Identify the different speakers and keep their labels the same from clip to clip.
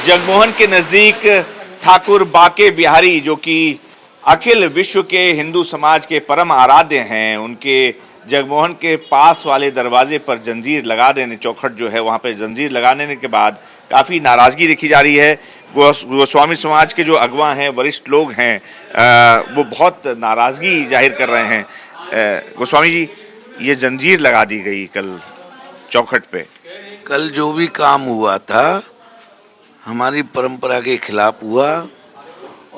Speaker 1: जगमोहन के नजदीक ठाकुर बाके बिहारी, जो कि अखिल विश्व के हिंदू समाज के परम आराध्य हैं, उनके जगमोहन के पास वाले दरवाजे पर जंजीर लगा देने, चौखट जो है वहां पर जंजीर लगा देने के बाद काफी नाराजगी देखी जा रही है। गोस्वामी समाज के जो अगवा हैं, वरिष्ठ लोग हैं, वो बहुत नाराजगी जाहिर कर रहे हैं। गोस्वामी जी, ये जंजीर लगा दी गई कल चौखट पे।
Speaker 2: कल जो भी काम हुआ था हमारी परंपरा के खिलाफ हुआ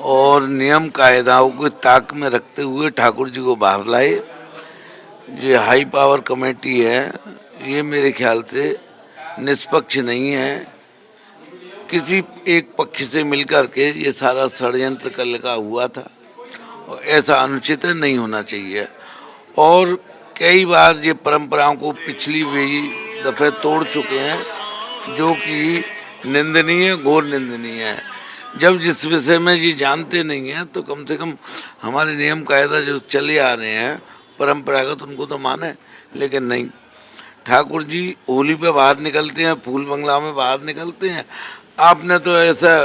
Speaker 2: और नियम कायदाओं को ताक में रखते हुए ठाकुर जी को बाहर लाए। ये हाई पावर कमेटी है, ये मेरे ख्याल से निष्पक्ष नहीं है। किसी एक पक्ष से मिलकर के ये सारा षड्यंत्र कल का हुआ था और ऐसा अनुचित नहीं होना चाहिए। और कई बार ये परंपराओं को पिछली भी दफे तोड़ चुके हैं, जो कि निंदनीय, घोर निंदनीय है। जब जिस विषय में ये जानते नहीं हैं तो कम से कम हमारे नियम कायदा जो चले आ रहे हैं परंपरागत, उनको तो माने। लेकिन नहीं, ठाकुर जी होली पे बाहर निकलते हैं, फूल बंगला में बाहर निकलते हैं। आपने तो ऐसा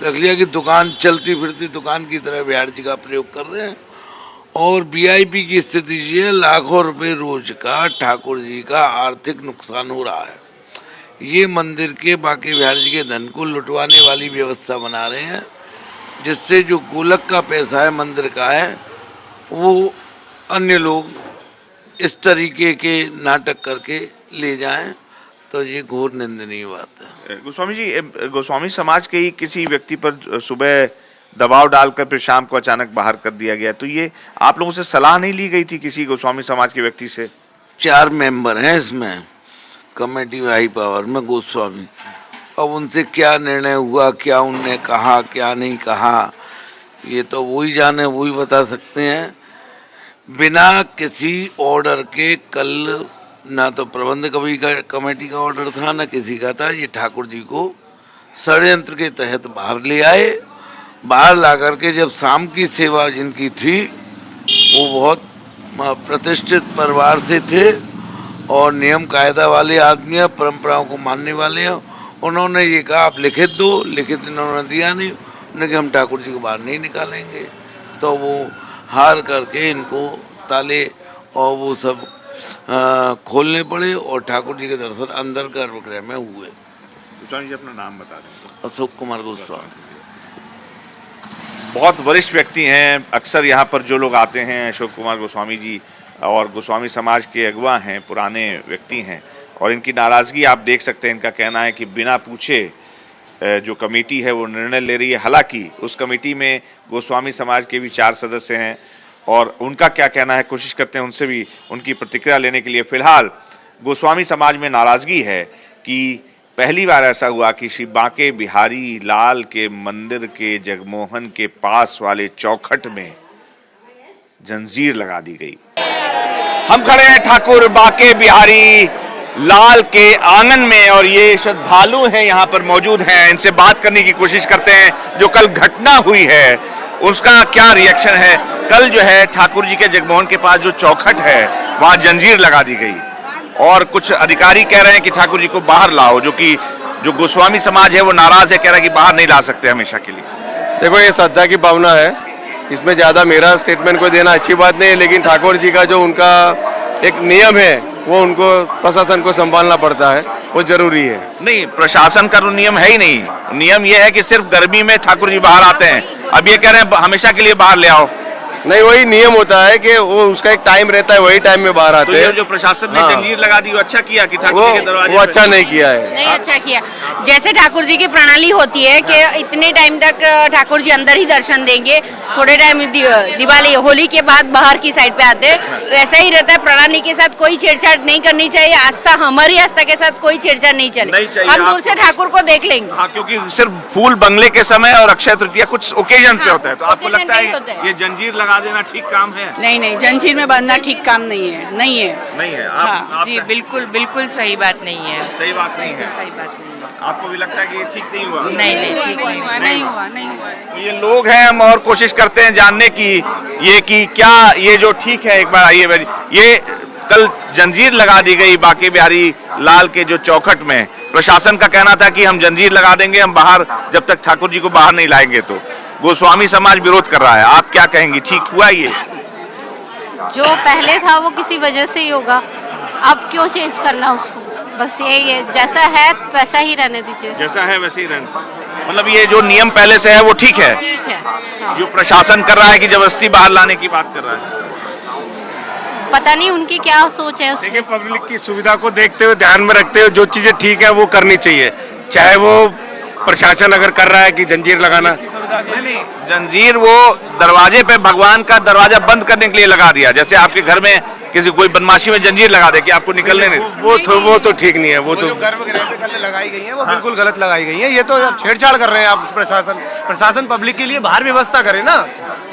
Speaker 2: रख लिया कि दुकान चलती फिरती दुकान की तरह बिहार जी का प्रयोग कर रहे हैं। और वीआईपी की स्थिति ये है, लाखों रुपए रोज का ठाकुर जी का आर्थिक नुकसान हो रहा है। ये मंदिर के बाके बिहार जी के धन को लुटवाने वाली व्यवस्था बना रहे हैं, जिससे जो गोलक का पैसा है, मंदिर का है, वो अन्य लोग इस तरीके के नाटक करके ले जाएं, तो ये घोर निंदनीय बात है।
Speaker 1: गोस्वामी जी, गोस्वामी समाज के ही किसी व्यक्ति पर सुबह दबाव डालकर फिर शाम को अचानक बाहर कर दिया गया, तो ये आप लोगों से सलाह नहीं ली गई थी किसी गोस्वामी समाज के व्यक्ति से?
Speaker 2: 4 मेंबर हैं इसमें कमेटी में, हाई पावर में गोस्वामी। अब उनसे क्या निर्णय हुआ, क्या उनने कहा, क्या नहीं कहा, ये तो वही जाने, वही बता सकते हैं। बिना किसी ऑर्डर के कल ना तो प्रबंध कमेटी का ऑर्डर था, ना किसी का था। ये ठाकुर जी को षड्यंत्र के तहत बाहर ले आए। बाहर ला करके जब शाम की सेवा जिनकी थी, वो बहुत प्रतिष्ठित परिवार से थे और नियम कायदा वाले आदमी हैं, परंपराओं को मानने वाले हैं। उन्होंने ये कहा आप लिखित दो, लिखित इन्होंने दिया नहीं। उन्होंने कहा हम ठाकुर जी को बाहर नहीं निकालेंगे। तो वो हार करके इनको ताले और वो सब खोलने पड़े और ठाकुर जी के दर्शन अंदर गर्भगृह में हुए।
Speaker 1: गोस्वामी जी, अपना नाम बता दें।
Speaker 2: अशोक कुमार गोस्वामी।
Speaker 1: बहुत वरिष्ठ व्यक्ति हैं, अक्सर यहाँ पर जो लोग आते हैं, अशोक कुमार गोस्वामी जी और गोस्वामी समाज के अगवा हैं, पुराने व्यक्ति हैं, और इनकी नाराज़गी आप देख सकते हैं। इनका कहना है कि बिना पूछे जो कमेटी है वो निर्णय ले रही है। हालांकि उस कमेटी में गोस्वामी समाज के भी 4 सदस्य हैं और उनका क्या कहना है, कोशिश करते हैं उनसे भी उनकी प्रतिक्रिया लेने के लिए। फिलहाल गोस्वामी समाज में नाराज़गी है कि पहली बार ऐसा हुआ कि श्री बाके बिहारी लाल के मंदिर के जगमोहन के पास वाले चौखट में जंजीर लगा दी गई। हम खड़े हैं ठाकुर बाके बिहारी लाल के आंगन में और ये श्रद्धालु हैं यहाँ पर मौजूद हैं। इनसे बात करने की कोशिश करते हैं। जो कल घटना हुई है उसका क्या रिएक्शन है? कल जो है ठाकुर जी के जगमोहन के पास जो चौखट है वहां जंजीर लगा दी गई और कुछ अधिकारी कह रहे हैं कि ठाकुर जी को बाहर लाओ, जो कि जो गोस्वामी समाज है वो नाराज है, कह रहा है कि बाहर नहीं ला सकते हमेशा के लिए।
Speaker 3: देखो, ये श्रद्धा की भावना है, इसमें ज़्यादा मेरा स्टेटमेंट को देना अच्छी बात नहीं है। लेकिन ठाकुर जी का जो उनका एक नियम है वो उनको प्रशासन को संभालना पड़ता है, वो जरूरी है।
Speaker 1: नहीं, प्रशासन का नियम है ही नहीं। नियम ये है कि सिर्फ गर्मी में ठाकुर जी बाहर आते हैं। अब ये कह रहे हैं हमेशा के लिए बाहर ले आओ।
Speaker 3: नहीं, वही नियम होता है कि वो उसका एक टाइम रहता है, वही टाइम में बाहर आते हैं।
Speaker 1: तो जो प्रशासन ने जंजीर लगा दी वो अच्छा किया कि ठाकुर जी के दरवाजे?
Speaker 3: वो अच्छा नहीं किया है।
Speaker 4: नहीं अच्छा किया। जैसे ठाकुर जी की प्रणाली होती है कि इतने टाइम तक ठाकुर जी अंदर ही दर्शन देंगे, थोड़े टाइम दिवाली होली के बाद बाहर की साइड पे आते हैं, तो ऐसा ही रहता है। प्रणाली के साथ कोई छेड़छाड़ नहीं करनी चाहिए। आस्था, हमारी आस्था के साथ कोई छेड़छाड़ नहीं चाहिए। हम दूर से ठाकुर को देख लेंगे।
Speaker 1: हाँ, क्योंकि सिर्फ फूल बंगले के समय और अक्षय तृतीया कुछ ओकेजन पे होता है। तो आपको लगता है ये जंजीर लगा देना ठीक काम है?
Speaker 5: नहीं नहीं, जंजीर में बांधना ठीक काम नहीं है। नहीं है,
Speaker 1: नहीं है।
Speaker 5: हाँ,
Speaker 4: जी बिल्कुल बिल्कुल सही बात नहीं है।
Speaker 1: सही बात नहीं है।
Speaker 4: सही बात नहीं है।
Speaker 1: आपको भी लगता है कि ये ठीक नहीं हुआ?
Speaker 4: नहीं नहीं, ठीक नहीं हुआ।
Speaker 5: नहीं हुआ।
Speaker 1: तो ये लोग हैं, हम और कोशिश करते हैं जानने की ये कि क्या ये जो ठीक है। एक बार आइए, ये कल जंजीर लगा दी गई बाके बिहारी लाल के जो चौखट में, प्रशासन का कहना था कि हम जंजीर लगा देंगे, हम बाहर जब तक ठाकुर जी को बाहर नहीं लाएंगे। तो गोस्वामी समाज विरोध कर रहा है, आप क्या कहेंगी, ठीक हुआ ये?
Speaker 6: जो पहले था वो किसी वजह से ही होगा, अब क्यों चेंज करना उसको, बस यही है, जैसा है वैसा ही रहने दीजिए।
Speaker 1: जैसा है वैसे ही रहना, मतलब ये जो नियम पहले से है वो ठीक है?
Speaker 6: ठीक है। हाँ।
Speaker 1: जो प्रशासन कर रहा है कि जबरदस्ती बाहर लाने की बात कर रहा है,
Speaker 6: पता नहीं उनकी क्या सोच है उसमें।
Speaker 3: देखिए, पब्लिक की सुविधा को देखते हुए, ध्यान में रखते हुए जो चीजें ठीक है वो करनी चाहिए, चाहे वो प्रशासन अगर कर रहा है कि जंजीर लगाना।
Speaker 1: नहीं, जंजीर वो दरवाजे पे भगवान का दरवाजा बंद करने के लिए लगा दिया, जैसे आपके घर में किसी कोई बदमाशी में जंजीर लगा दे कि आपको निकलने नहीं।
Speaker 3: वो तो ठीक नहीं है, वो तो
Speaker 7: गर्भगृह पे कल लगाई गई है वो बिल्कुल गलत लगाई गई है। ये तो छेड़छाड़ कर रहे हैं आप, प्रशासन पब्लिक के लिए बाहर व्यवस्था करे ना।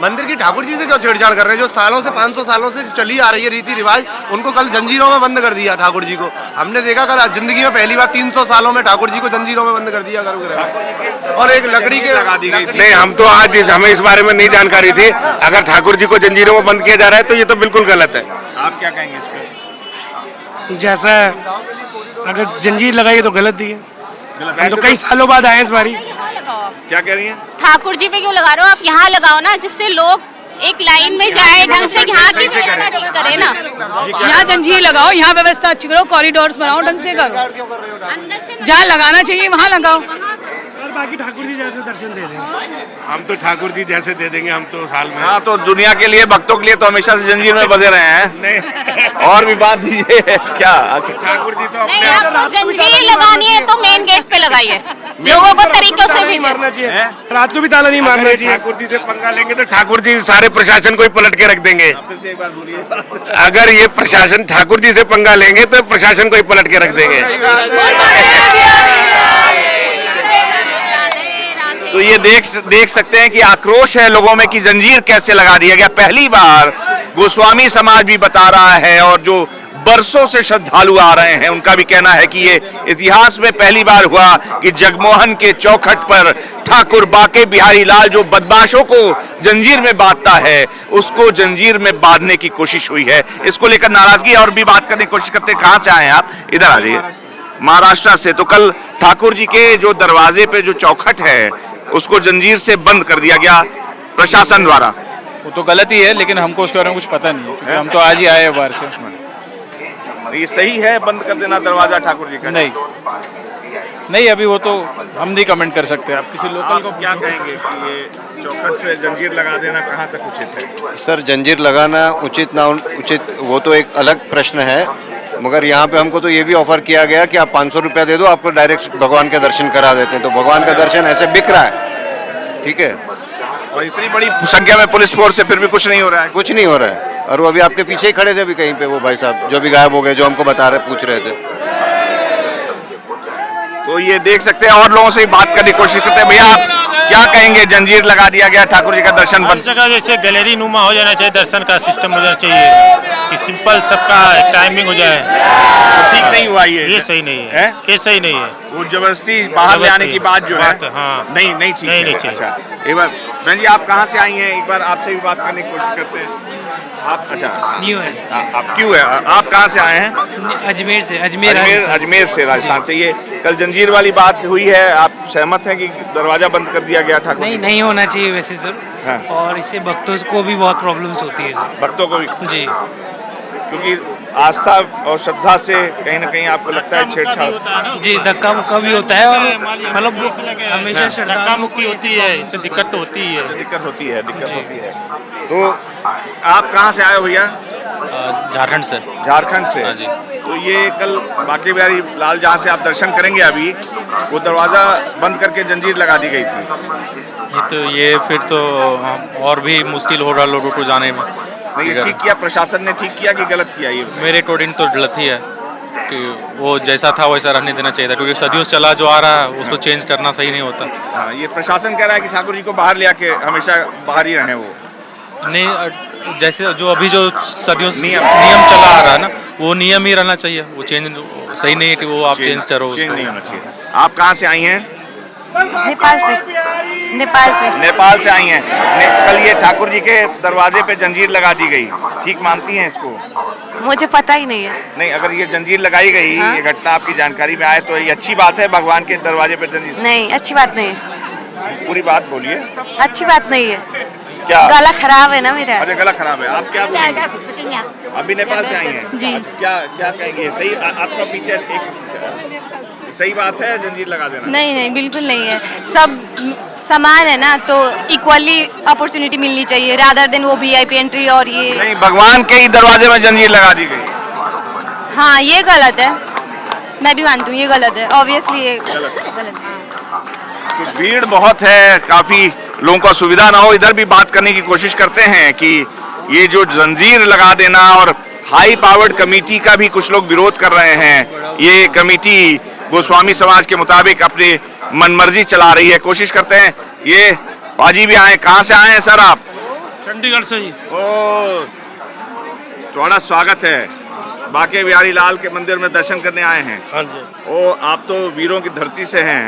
Speaker 7: मंदिर की ठाकुर जी से क्यों छेड़छाड़ कर रहे हैं? जो सालों से 500 सालों से चली आ रही है रीति रिवाज, उनको कल जंजीरों में बंद कर दिया ठाकुर जी को। हमने देखा कल जिंदगी में पहली बार 300 सालों में ठाकुर जी को जंजीरों में बंद कर दिया गर्भगृह में, और एक लकड़ी के
Speaker 1: लगा दी गई।
Speaker 3: नहीं, हम तो आज हमें इस बारे में नहीं जानकारी थी। अगर ठाकुर जी को जंजीरों में बंद किया जा रहा है तो ये तो बिल्कुल गलत है।
Speaker 1: आप क्या कहेंगे इस पे?
Speaker 8: जैसा है, अगर जंजीर लगाई तो गलत ही है। हम तो कई सालों बाद आए इस बारी।
Speaker 1: क्या कह रही हैं?
Speaker 6: ठाकुर जी पे क्यों लगा रहे हो आप? यहाँ लगाओ ना, जिससे लोग एक लाइन में जाए ढंग से, यहाँ की व्यवस्था ठीक करे ना।
Speaker 5: यहाँ जंजीर लगाओ, यहाँ व्यवस्था अच्छी करो, कॉरिडोर्स बनाओ, ढंग से करो, जहाँ लगाना चाहिए वहाँ लगाओ।
Speaker 8: और बाकी ठाकुर जी जैसे दर्शन दे देंगे।
Speaker 3: हम तो ठाकुर जी जैसे दे देंगे, हम तो साल में।
Speaker 1: हाँ, तो दुनिया के लिए, भक्तों के लिए तो हमेशा से जंजीर में बंधे रहे हैं। और भी बात दीजिए क्या?
Speaker 3: ठाकुर जी तो
Speaker 6: नहीं, आपको जंजीर लगानी है तो मेन गेट पे लगाइए, लोगों को तरीकों से भी
Speaker 8: मारना चाहिए, रात को भी ताला नहीं मारना चाहिए।
Speaker 3: ठाकुर जी से पंगा लेंगे तो ठाकुर जी सारे प्रशासन को ही पलट के रख देंगे।
Speaker 1: फिर से एक बार बोलिए।
Speaker 3: अगर ये प्रशासन ठाकुर जी से पंगा लेंगे तो प्रशासन को ही पलट के रख देंगे।
Speaker 1: तो ये देख सकते हैं कि आक्रोश है लोगों में कि जंजीर कैसे लगा दिया गया। पहली बार गोस्वामी समाज भी बता रहा है, और जो बरसों से श्रद्धालु आ रहे हैं उनका भी कहना है कि ये इतिहास में पहली बार हुआ कि जगमोहन के चौखट पर ठाकुर बाके बिहारी लाल जो बदमाशों को जंजीर में बांधता है, उसको जंजीर में बांधने की कोशिश हुई है। इसको लेकर नाराजगी और भी बात करने की कोशिश करते हैं। कहाँ से आए हैं आप? इधर आ जाइए। महाराष्ट्र से। तो कल ठाकुर जी के जो दरवाजे पे जो चौखट है उसको जंजीर से बंद कर दिया गया प्रशासन द्वारा।
Speaker 9: वो तो गलत ही है, लेकिन हमको उसके बारे में कुछ पता नहीं है, हम तो आज ही आए हैं बाहर से।
Speaker 1: ये सही है बंद कर देना दरवाजा ठाकुर जी का?
Speaker 9: नहीं, अभी वो तो हम नहीं कमेंट कर सकते। आप किसी लोकल को
Speaker 1: क्या कहेंगे कि ये चौखट से जंजीर लगा देना कहाँ तक उचित है?
Speaker 10: सर, जंजीर लगाना उचित ना उचित वो तो एक अलग प्रश्न है, मगर यहाँ पे हमको तो ये भी ऑफर किया गया कि आप 500 रुपया दे दो, आपको डायरेक्ट भगवान के दर्शन करा देते हैं। तो भगवान का दर्शन ऐसे बिक रहा है, ठीक है।
Speaker 1: और इतनी बड़ी संख्या में पुलिस फोर्स से फिर भी कुछ नहीं हो रहा है?
Speaker 10: कुछ नहीं हो रहा है। और वो अभी आपके पीछे ही खड़े थे अभी कहीं पे, वो भाई साहब जो भी गायब हो गए, जो हमको बता रहे, पूछ रहे थे।
Speaker 1: तो ये देख सकते हैं, और लोगों से बात करने की कोशिश करते हैं। भैया आप क्या कहेंगे? जंजीर लगा दिया गया, ठाकुर जी का दर्शन बंद।
Speaker 11: जगह जैसे गैलरी नुमा हो जाना चाहिए, दर्शन का सिस्टम हो जाना चाहिए कि सिंपल सबका टाइमिंग हो जाए।
Speaker 1: तो ठीक नहीं हुआ ये
Speaker 11: सही नहीं है? ये सही नहीं है।
Speaker 1: वो जबरदस्ती बाहर ले आने की बात जो है,
Speaker 11: हाँ,
Speaker 1: नहीं ठीक
Speaker 11: नहीं
Speaker 1: है।
Speaker 11: चाहिए।
Speaker 1: अच्छा, एक बार बहन जी आप कहाँ से आई हैं? एक बार आपसे भी बात करने की कोशिश करते हैं। आप अच्छा
Speaker 8: न्यू है।
Speaker 1: आप क्यों है? आप कहाँ से आए हैं?
Speaker 8: अजमेर से।
Speaker 1: अजमेर से, राजस्थान से। ये कल जंजीर वाली बात हुई है, आप सहमत हैं कि दरवाजा बंद कर दिया गया ठाकुर?
Speaker 8: नहीं होना चाहिए वैसे सर।
Speaker 1: हाँ।
Speaker 8: और इससे भक्तों को भी बहुत प्रॉब्लम्स होती है सर।
Speaker 1: भक्तों को भी?
Speaker 8: जी,
Speaker 1: क्योंकि आस्था और श्रद्धा से कहीं ना कहीं आपको लगता है छेड़छाड़?
Speaker 8: जी, धक्का मुक्का भी होता है, और मतलब हमेशा
Speaker 11: धक्का मुक्की होती है, इससे दिक्कत तो होती ही है।
Speaker 1: दिक्कत होती है। तो आप कहाँ से आए हो भैया?
Speaker 9: झारखंड से।
Speaker 1: झारखंड से?
Speaker 9: हाँ जी।
Speaker 1: तो ये कल बाके बिहारी लाल जहाँ से आप दर्शन करेंगे अभी, वो दरवाजा बंद करके जंजीर लगा दी गई थी।
Speaker 9: ये फिर तो और भी मुश्किल हो रहा लोगों को जाने में।
Speaker 1: नहीं, ये ठीक किया प्रशासन ने? ठीक किया कि गलत किया? ये
Speaker 9: मेरे अकॉर्डिंग तो गलत ही है कि वो जैसा था वैसा रहने देना चाहिए था, क्योंकि सदियों से चला जो आ रहा है उसको चेंज करना सही नहीं होता।
Speaker 1: हाँ, ये प्रशासन कह रहा है कि ठाकुर जी को बाहर ले आके हमेशा बाहर ही रहे वो।
Speaker 9: नहीं, जैसे जो अभी जो सदियों से
Speaker 1: नियम
Speaker 9: चला आ रहा है ना, वो नियम ही रहना चाहिए। वो चेंज सही नहीं है कि वो आप चेंज करो
Speaker 1: चेंज
Speaker 9: उसको।
Speaker 1: नहीं होना चाहिए। आप कहाँ से आई हैं?
Speaker 6: नेपाल से
Speaker 1: नेपाल से आई हैं। कल ये ठाकुर जी के दरवाजे पे जंजीर लगा दी गई, ठीक मानती हैं इसको?
Speaker 6: मुझे पता ही नहीं है।
Speaker 1: नहीं, अगर ये जंजीर लगाई गई, ये घटना आपकी जानकारी में आए तो ये अच्छी बात है? भगवान के दरवाजे पे जंजीर?
Speaker 6: नहीं, अच्छी बात नहीं है।
Speaker 1: पूरी बात बोलिए।
Speaker 6: अच्छी बात नहीं है।
Speaker 1: क्या
Speaker 6: गला खराब है ना मेरा।
Speaker 1: अच्छा, गला खराब है। आप क्या बोलेंगे? अभी नेपाल से आई हैं
Speaker 6: जी।
Speaker 1: क्या क्या कहेंगे? सही आपका पीछे एक सही बात है जंजीर लगा देना?
Speaker 5: नहीं, बिल्कुल नहीं है। सब समान है ना, तो इक्वली अपॉर्चुनिटी मिलनी चाहिए, रादर देन वो VIP एंट्री और ये।
Speaker 1: नहीं, भगवान के ही दरवाजे में जंजीर लगा दी गई।
Speaker 5: हाँ, ये गलत है। मैं भी मानती हूँ ये गलत है, ऑब्वियसली ये गलत है।
Speaker 1: तो भीड़ बहुत है, काफी लोगों को सुविधा ना हो। इधर भी बात करने की कोशिश करते हैं कि ये जो जंजीर लगा देना, और हाई पावर्ड कमेटी का भी कुछ लोग विरोध कर रहे हैं। ये कमेटी गोस्वामी समाज के मुताबिक अपनी मनमर्जी चला रही है। कोशिश करते हैं, ये पाजी भी आए। कहाँ से आए हैं सर आप?
Speaker 8: चंडीगढ़ से ही।
Speaker 1: ओ, थोड़ा स्वागत है। बांके बिहारी लाल के मंदिर में दर्शन करने आए हैं।
Speaker 8: हाँ जी।
Speaker 1: ओ, आप तो वीरों की धरती से हैं।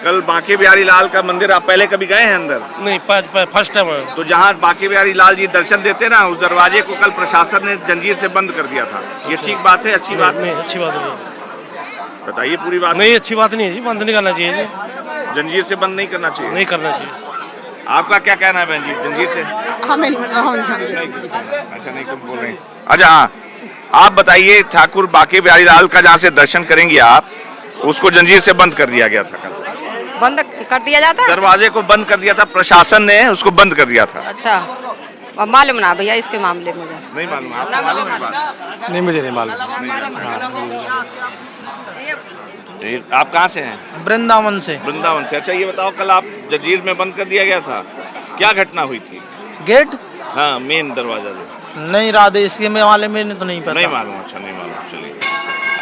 Speaker 1: कल बांके बिहारी लाल का मंदिर आप पहले कभी गए हैं अंदर?
Speaker 8: नहीं, फर्स्ट टाइम है।
Speaker 1: तो जहाँ बांके बिहारी लाल जी दर्शन देते ना, उस दरवाजे को कल प्रशासन ने जंजीर से बंद कर दिया था। ये ठीक बात है? अच्छी बात
Speaker 8: नहीं, अच्छी बात नहीं।
Speaker 1: बताइए पूरी बात।
Speaker 8: नहीं, अच्छी बात नहीं है जी, बंद नहीं करना चाहिए जी।
Speaker 1: जंजीर से बंद नहीं करना चाहिए?
Speaker 8: नहीं करना चाहिए।
Speaker 1: आपका क्या कहना है बहन जी, जंजीर से?
Speaker 6: हमें नहीं पता।
Speaker 1: अच्छा, नहीं तुम बोल रहे हैं। अच्छा हाँ, आप बताइए, ठाकुर बांके बिहारी लाल का जहाँ से दर्शन करेंगे आप, उसको जंजीर से बंद कर दिया गया था कल।
Speaker 5: बंद कर दिया जाता?
Speaker 1: दरवाजे को बंद कर दिया था, प्रशासन ने उसको बंद कर दिया था।
Speaker 5: अच्छा, अब मालूम ना भैया इसके मामले मुझे
Speaker 1: नहीं मालूम? आपको मालूम है बात?
Speaker 7: नहीं, मुझे नहीं मालूम।
Speaker 1: आप कहाँ से हैं?
Speaker 8: वृंदावन से।
Speaker 1: वृंदावन से। अच्छा, ये बताओ, कल आप जंजीर में बंद कर दिया गया था, क्या घटना हुई थी?
Speaker 8: गेट?
Speaker 1: हाँ, मेन दरवाजा जो।
Speaker 8: नहीं, राधे इसके में वाले में तो नहीं पता।
Speaker 1: नहीं मालूम? अच्छा, नहीं मालूम। चलिए,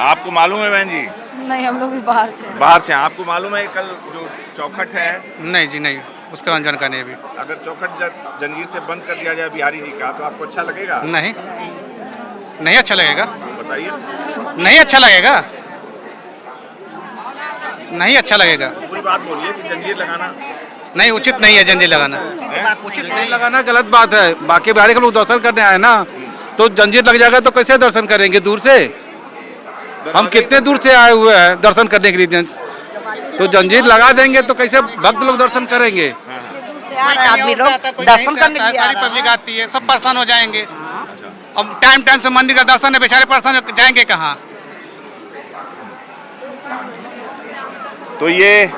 Speaker 1: आपको मालूम है बहन जी?
Speaker 5: नहीं, हम लोग भी बाहर से।
Speaker 1: बाहर से। आपको मालूम है कल जो चौखट है?
Speaker 9: नहीं जी, नहीं, उसका जानकारी नहीं अभी।
Speaker 1: अगर चौखट जंजीर से बंद कर दिया जाए बिहारी जी का, तो आपको अच्छा लगेगा?
Speaker 9: नहीं, नहीं अच्छा लगेगा।
Speaker 1: बताइए।
Speaker 9: नहीं अच्छा लगेगा, नहीं अच्छा लगेगा।
Speaker 1: पूरी बात बोलिए कि जंजीर लगाना
Speaker 9: नहीं, उचित नहीं है जंजीर लगाना।
Speaker 3: उचित नहीं लगाना गलत बात है। बाकी बिहारी के लोग दर्शन करने आए ना, तो जंजीर लग जाएगा तो कैसे दर्शन करेंगे दूर से? हम कितने दूर से आए हुए हैं दर्शन करने के लिए, तो जंजीर लगा देंगे तो कैसे भक्त लोग दर्शन करेंगे?
Speaker 5: आदमी लोग दर्शन करने के लिए
Speaker 9: सारी पब्लिक आती है, सब परेशान हो जाएंगे। अब टाइम टाइम से मंदिर का दर्शन है, बेचारे परेशान जाएंगे कहाँ?
Speaker 1: तो ये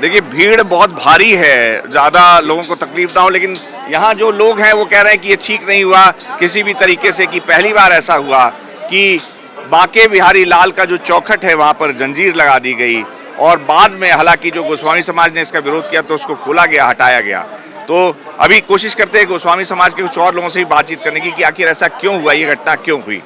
Speaker 1: देखिए, भीड़ बहुत भारी है, ज़्यादा लोगों को तकलीफ ना हो। लेकिन यहाँ जो लोग हैं वो कह रहे हैं कि ये ठीक नहीं हुआ किसी भी तरीके से, कि पहली बार ऐसा हुआ कि बांके बिहारी लाल का जो चौखट है वहाँ पर जंजीर लगा दी गई, और बाद में हालांकि जो गोस्वामी समाज ने इसका विरोध किया तो उसको खोला गया, हटाया गया। तो अभी कोशिश करते हैं गोस्वामी समाज के कुछ और लोगों से भी बातचीत करने की कि आखिर ऐसा क्यों हुआ, ये घटना क्यों हुई।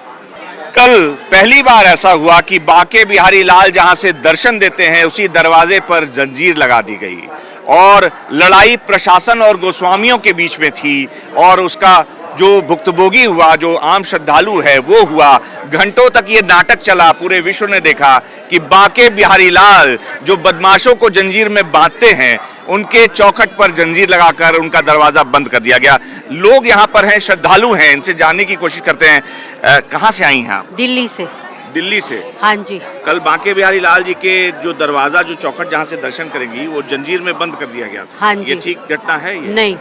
Speaker 1: कल पहली बार ऐसा हुआ कि बांके बिहारी लाल जहां से दर्शन देते हैं उसी दरवाजे पर जंजीर लगा दी गई, और लड़ाई प्रशासन और गोस्वामियों के बीच में थी, और उसका जो भुक्तभोगी हुआ, जो आम श्रद्धालु है वो हुआ। घंटों तक ये नाटक चला, पूरे विश्व ने देखा कि बांके बिहारी लाल जो बदमाशों को जंजीर में बांधते हैं, उनके चौखट पर जंजीर लगाकर उनका दरवाजा बंद कर दिया गया। लोग यहाँ पर हैं, श्रद्धालु हैं, इनसे जानने की कोशिश करते हैं। कहाँ से आई हैं आप?
Speaker 6: दिल्ली से।
Speaker 1: दिल्ली से?
Speaker 6: हाँ जी।
Speaker 1: कल बांके बिहारी लाल जी के जो दरवाजा, जो चौखट जहाँ से दर्शन करेंगी, वो जंजीर में बंद कर दिया गया था।
Speaker 6: हाँ जी।
Speaker 1: ये ठीक घटना है ये?
Speaker 6: नहीं,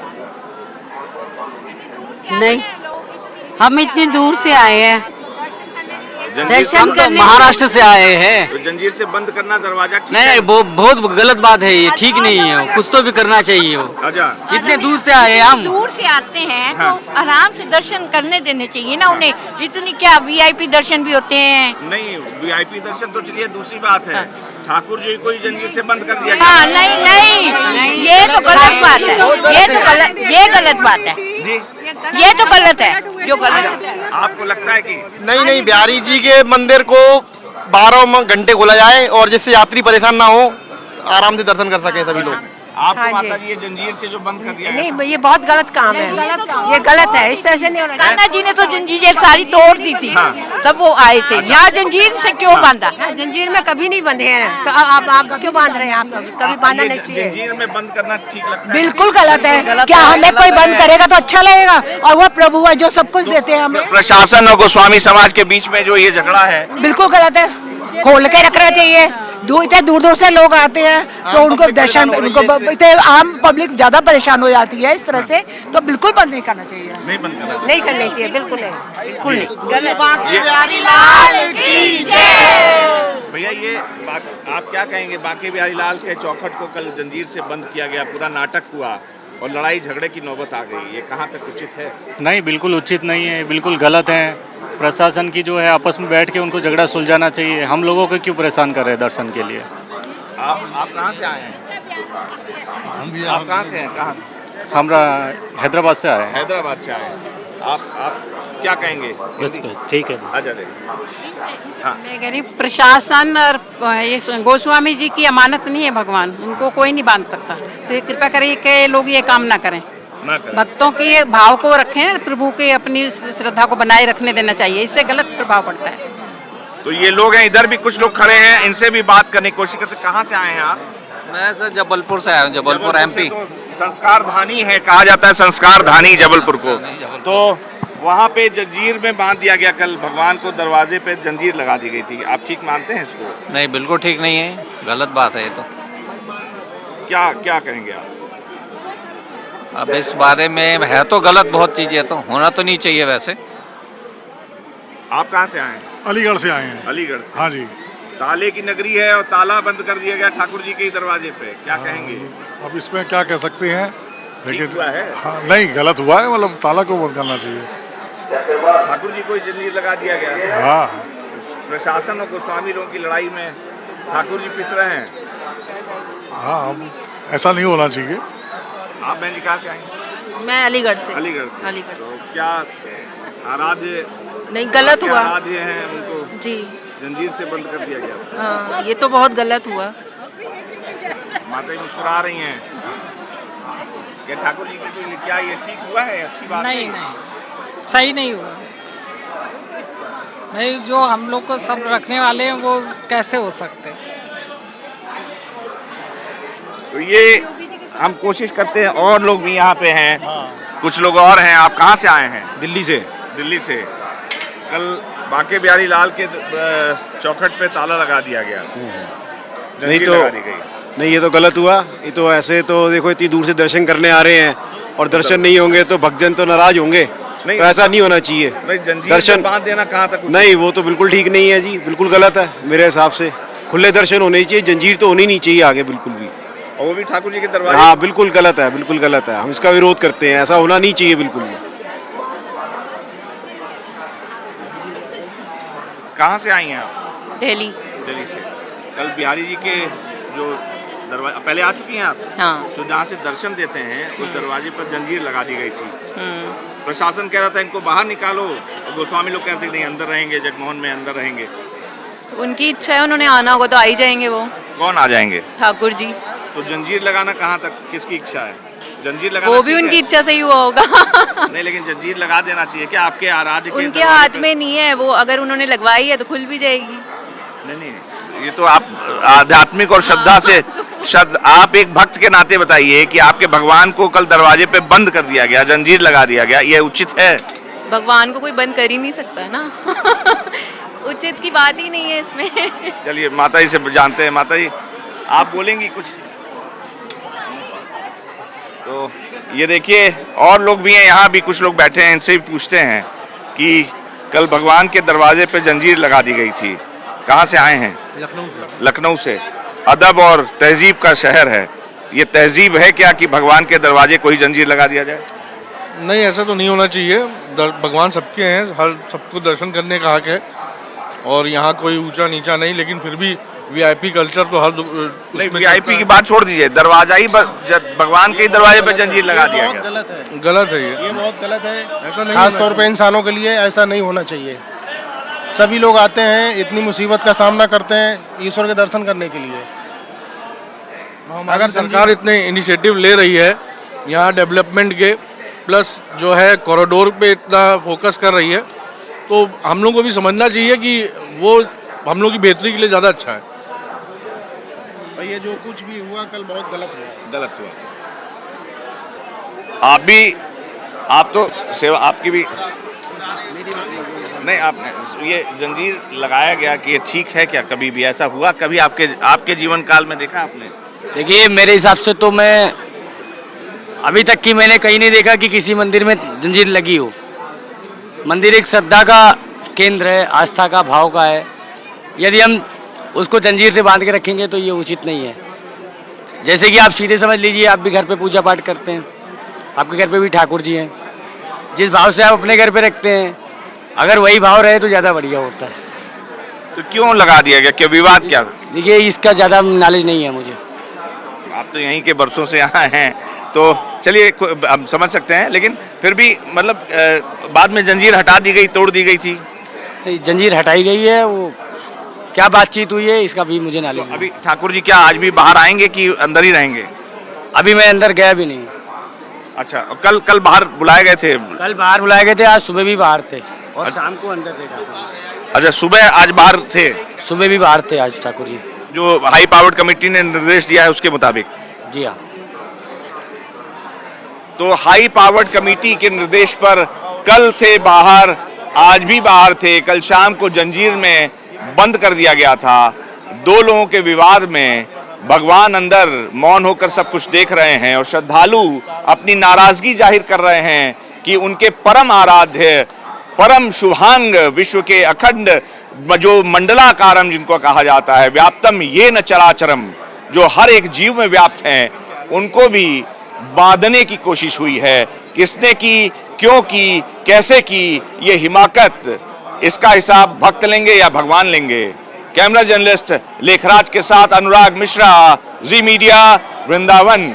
Speaker 6: नहीं, हम इतनी दूर से आए हैं
Speaker 1: दर्शन
Speaker 6: करने।
Speaker 12: महाराष्ट्र से आए हैं।
Speaker 1: तो जंजीर से बंद करना दरवाजा ठीक
Speaker 12: नहीं,
Speaker 1: है?
Speaker 12: वो बहुत गलत बात है, ये ठीक नहीं है, कुछ तो भी करना चाहिए। वो
Speaker 1: अच्छा,
Speaker 12: इतने दूर से आए हैं हम।
Speaker 6: दूर से आते हैं
Speaker 1: हाँ।
Speaker 6: तो आराम से दर्शन करने देने चाहिए ना उन्हें। इतनी क्या VIP दर्शन भी होते हैं।
Speaker 1: नहीं, VIP दर्शन तो चलिए दूसरी बात है, ठाकुर जी को ही जंजीर से बंद कर दिया गया।
Speaker 6: हाँ, नहीं नहीं, ये तो गलत बात है, ये गलत बात है
Speaker 1: जी,
Speaker 6: ये तो गलत है, जो गलत है।
Speaker 1: आपको लगता है कि
Speaker 7: नहीं, बिहारी जी के मंदिर को 12 घंटे खोला जाए, और जिससे यात्री परेशान ना हो, आराम से दर्शन कर सके सभी लोग।
Speaker 1: आपको
Speaker 13: हाँ जी।
Speaker 1: माता जी ये जंजीर से जो बंद कर दिया गया
Speaker 13: नहीं ये बहुत गलत काम है, ये गलत है, इस तरह से नहीं होना चाहिए।
Speaker 4: कान्हा जी ने तो जंजीरें सारी तोड़ दी थी, तब वो आए थे। यहाँ जंजीर से क्यों बांधा?
Speaker 13: हाँ, जंजीर में कभी नहीं बंधे हैं, तो आप क्यों बांध रहे हैं? आप कभी बांधना नहीं चाहिए।
Speaker 1: जंजीर में बंद करना ठीक लगता है?
Speaker 13: बिल्कुल गलत है। क्या हमें कोई बंद करेगा तो अच्छा लगेगा? और वो प्रभु है जो सब कुछ देते हैं हमें।
Speaker 1: प्रशासन और गोस्वामी समाज के बीच में जो ये झगड़ा है,
Speaker 13: बिल्कुल गलत है, खोल के रखना चाहिए। इतने दूर दूर से लोग आते हैं तो उनको दर्शन, उनको आम पब्लिक ज्यादा परेशान हो जाती है इस तरह से, तो बिल्कुल बंद नहीं करना चाहिए।
Speaker 1: नहीं बंद करना
Speaker 13: नहीं करनी चाहिए, बिल्कुल नहीं, बिल्कुल नहीं।
Speaker 1: भैया ये आप क्या कहेंगे? बांके बिहारी लाल के चौखट को कल जंजीर से बंद किया गया, पूरा नाटक हुआ और लड़ाई झगड़े की नौबत आ गई, ये कहाँ तक उचित है?
Speaker 9: नहीं, बिल्कुल उचित नहीं है, बिल्कुल गलत है। प्रशासन की जो है आपस में बैठ के उनको झगड़ा सुलझाना चाहिए। हम लोगों को क्यों परेशान कर रहे हैं दर्शन के लिए?
Speaker 1: आप कहाँ से आए हैं? आप कहाँ से हैं? कहाँ से?
Speaker 9: हमरा हैदराबाद से आए हैं।
Speaker 1: हैदराबाद से आए हैं। आप क्या कहेंगे?
Speaker 11: ठीक है।
Speaker 1: अच्छा हाँ,
Speaker 4: मैं कह रही हूँ, प्रशासन और ये गोस्वामी जी की अमानत नहीं है भगवान, उनको कोई नहीं बांध सकता। तो ये कृपा करिए कि लोग ये काम ना करें,
Speaker 1: ना करें।
Speaker 4: भक्तों के भाव को रखें, प्रभु के अपनी श्रद्धा को बनाए रखने देना चाहिए, इससे गलत प्रभाव पड़ता है।
Speaker 1: तो ये लोग हैं, इधर भी कुछ लोग खड़े हैं, इनसे भी बात करने की कोशिश करते। कहाँ से आए हैं आप?
Speaker 12: मैं सर जबलपुर से आया हूँ, जबलपुर एमपी।
Speaker 1: तो संस्कार धानी है, कहा जाता है संस्कार धानी जबलपुर को। तो वहाँ पे जंजीर में बांध दिया गया, कल भगवान को दरवाजे पे जंजीर लगा दी गई थी। आप ठीक मानते हैं इसको?
Speaker 12: नहीं, बिल्कुल ठीक नहीं है, गलत बात है ये तो।
Speaker 1: क्या कहेंगे आप?
Speaker 12: अब इस बारे में है तो गलत बहुत चीजें, तो होना तो नहीं चाहिए वैसे।
Speaker 1: आप कहाँ से आए हैं?
Speaker 14: अलीगढ़ से आए हैं।
Speaker 1: अलीगढ़ से?
Speaker 14: हाँ जी।
Speaker 1: ताले की नगरी है और ताला बंद कर दिया गया ठाकुर जी के दरवाजे पे, क्या कहेंगे?
Speaker 14: अब इसमें क्या कह सकते हैं, लेकिन
Speaker 1: हुआ है?
Speaker 14: हाँ, नहीं गलत हुआ है, मतलब ताला को बंद करना चाहिए।
Speaker 1: ठाकुर जी को जंजीर लगा दिया गया।
Speaker 14: हाँ,
Speaker 1: प्रशासन और गोस्वामी लोगों की लड़ाई में ठाकुर जी पिस रहे हैं।
Speaker 14: हाँ, अब ऐसा नहीं होना चाहिए।
Speaker 1: आप बहन जी कहाँ से आएंगे?
Speaker 4: मैं अलीगढ़ से।
Speaker 1: अलीगढ़ से।
Speaker 4: अलीगढ़ से।
Speaker 1: तो क्या आराध्य
Speaker 4: नहीं, गलत हुआ
Speaker 1: आराध्य हैं उनको
Speaker 4: जी।
Speaker 1: जंजीर से बंद कर दिया गया?
Speaker 4: हाँ, ये तो बहुत गलत हुआ।
Speaker 1: माता जी मुस्कुरा रही हैं कि ठाकुर जी की क्या ये ठीक हुआ है? अच्छी बात
Speaker 15: नहीं, सही नहीं हुआ। नहीं, जो हम लोग को सब रखने वाले हैं वो कैसे हो सकते?
Speaker 1: तो ये हम कोशिश करते हैं, और लोग भी यहाँ पे हैं, कुछ लोग और हैं। आप कहाँ से आए हैं?
Speaker 3: दिल्ली से।
Speaker 1: दिल्ली से। कल बांके बिहारी लाल के चौखट पे ताला लगा दिया गया,
Speaker 3: नहीं तो
Speaker 1: लगा दी गई।
Speaker 3: नहीं, ये तो गलत हुआ। ये तो ऐसे तो देखो इतनी दूर से दर्शन करने आ रहे हैं और दर्शन नहीं होंगे तो भक्तजन तो नाराज होंगे।
Speaker 1: नहीं,
Speaker 3: तो ऐसा नहीं होना चाहिए।
Speaker 1: दर्शन बांध देना कहाँ तक?
Speaker 3: नहीं, वो तो बिल्कुल ठीक नहीं है जी, बिल्कुल गलत है मेरे हिसाब से। खुले दर्शन होने चाहिए, जंजीर तो होनी नहीं चाहिए आगे बिल्कुल भी।
Speaker 1: और वो भी ठाकुर जी के दरबार?
Speaker 3: हाँ, बिल्कुल गलत है, बिल्कुल गलत है। हम इसका विरोध करते हैं, ऐसा होना नहीं चाहिए बिल्कुल भी।
Speaker 1: कहाँ से आई हैं आप?
Speaker 4: दिल्ली।
Speaker 1: दिल्ली से। कल बिहारी जी के जो दरवाजे पहले आ चुकी हैं आप?
Speaker 4: हाँ।
Speaker 1: तो जहाँ से दर्शन देते हैं उस दरवाजे पर जंजीर लगा दी गई थी। प्रशासन कह रहा था इनको बाहर निकालो, और गोस्वामी लोग कहते नहीं, अंदर रहेंगे, जगमोहन में अंदर रहेंगे।
Speaker 5: तो उनकी इच्छा है, उन्होंने आना होगा तो आ ही जाएंगे वो।
Speaker 1: कौन आ जाएंगे?
Speaker 5: ठाकुर जी।
Speaker 1: तो जंजीर लगाना कहाँ तक किसकी इच्छा है? जंजीर लगाना
Speaker 5: वो भी उनकी इच्छा से ही हुआ होगा।
Speaker 1: नहीं, लेकिन जंजीर लगा देना चाहिए क्या? आपके आराध्य के
Speaker 5: उनके हाथ में नहीं है वो, अगर उन्होंने लगवाई है तो खुल भी जाएगी।
Speaker 1: नहीं, ये तो आप आध्यात्मिक और श्रद्धा से आप एक भक्त के नाते बताइए कि आपके भगवान को कल दरवाजे पे बंद कर दिया गया, जंजीर लगा दिया गया, ये उचित है?
Speaker 5: भगवान को कोई बंद कर ही नहीं सकता ना। उचित की बात ही नहीं है इसमें।
Speaker 1: चलिए माता जी से जानते हैं। माता जी आप बोलेंगी कुछ? तो ये देखिए और लोग भी हैं, यहाँ भी कुछ लोग बैठे हैं, इनसे भी पूछते हैं कि कल भगवान के दरवाजे पे जंजीर लगा दी गई थी। कहाँ से आए हैं?
Speaker 11: लखनऊ से।
Speaker 1: लखनऊ से। अदब और तहजीब का शहर है, ये तहजीब है क्या कि भगवान के दरवाजे को ही जंजीर लगा दिया जाए?
Speaker 3: नहीं, ऐसा तो नहीं होना चाहिए। भगवान सबके हैं, हर सबको दर्शन करने का हक है और यहाँ कोई ऊंचा नीचा नहीं, लेकिन फिर भी वीआईपी कल्चर तो हर
Speaker 1: नहीं, वीआईपी की बात छोड़ दीजिए, दरवाजा ही भगवान के ही दरवाजे पे जंजीर लगा दिया गया।
Speaker 3: गलत है
Speaker 7: ये बहुत गलत है।
Speaker 3: ऐसा नहीं,
Speaker 7: खास तौर पे इंसानों के लिए ऐसा नहीं होना चाहिए। सभी लोग आते हैं, इतनी मुसीबत का सामना करते हैं ईश्वर के दर्शन करने के लिए।
Speaker 3: अगर सरकार इतने इनिशिएटिव ले रही है यहाँ डेवलपमेंट के, प्लस जो है कॉरिडोर पे इतना फोकस कर रही है, तो हम लोग को भी समझना चाहिए कि वो हम लोग की बेहतरी के लिए ज़्यादा अच्छा है।
Speaker 11: ये जो कुछ भी हुआ कल बहुत गलत हुआ।
Speaker 1: आप तो सेवा आपकी भी नहीं, आपने ये जंजीर लगाया गया कि ये ठीक है क्या? कभी भी ऐसा हुआ? कभी आपके जीवन काल में देखा आपने?
Speaker 15: देखिए मेरे हिसाब से तो मैं अभी तक की मैंने कहीं नहीं देखा कि किसी मंदिर में जंजीर लगी हो। मंदिर एक श्रद्धा का केंद्र है, आस्था का, भाव का है। यदि हम उसको जंजीर से बांध के रखेंगे तो ये उचित नहीं है। जैसे कि आप सीधे समझ लीजिए, आप भी घर पे पूजा पाठ करते हैं, आपके घर पे भी ठाकुर जी हैं, जिस भाव से आप अपने घर पे रखते हैं अगर वही भाव रहे तो ज़्यादा बढ़िया होता है।
Speaker 1: तो क्यों लगा दिया गया? क्या विवाद क्या?
Speaker 15: देखिए इसका ज़्यादा नॉलेज नहीं है मुझे।
Speaker 1: आप तो यहीं के बरसों से यहाँ हैं, तो चलिए हम समझ सकते हैं, लेकिन फिर भी मतलब बाद में जंजीर हटा दी गई, तोड़ दी गई थी?
Speaker 15: जंजीर हटाई गई है, वो क्या बातचीत हुई है इसका भी मुझे नॉलेज
Speaker 1: तो अभी ठाकुर जी क्या आज भी बाहर आएंगे कि अंदर ही रहेंगे?
Speaker 15: अभी मैं अंदर गया भी नहीं।
Speaker 1: अच्छा, कल बाहर बुलाए गए थे?
Speaker 15: कल बाहर बुलाए गए थे, आज सुबह भी बाहर थे और शाम को अंदर देखा।
Speaker 1: अच्छा, सुबह आज बाहर थे?
Speaker 15: सुबह भी बाहर थे आज ठाकुर जी,
Speaker 1: जो हाई पावर्ड कमेटी ने निर्देश दिया है उसके मुताबिक?
Speaker 15: जी हाँ।
Speaker 1: तो हाई पावर्ड कमेटी के निर्देश पर कल थे बाहर, आज भी बाहर थे। कल शाम को जंजीर में बंद कर दिया गया था। दो लोगों के विवाद में भगवान अंदर मौन होकर सब कुछ देख रहे हैं और श्रद्धालु अपनी नाराजगी जाहिर कर रहे हैं कि उनके परम आराध्य, परम शुभांग, विश्व के अखंड जो मंडलाकारम जिनको कहा जाता है, व्याप्तम ये न चराचरम, जो हर एक जीव में व्याप्त हैं, उनको भी बांधने की कोशिश हुई है। किसने की, क्यों की, कैसे की, ये हिमाकत, इसका हिसाब भक्त लेंगे या भगवान लेंगे? कैमरा जर्नलिस्ट लेखराज के साथ अनुराग मिश्रा, जी मीडिया, वृंदावन।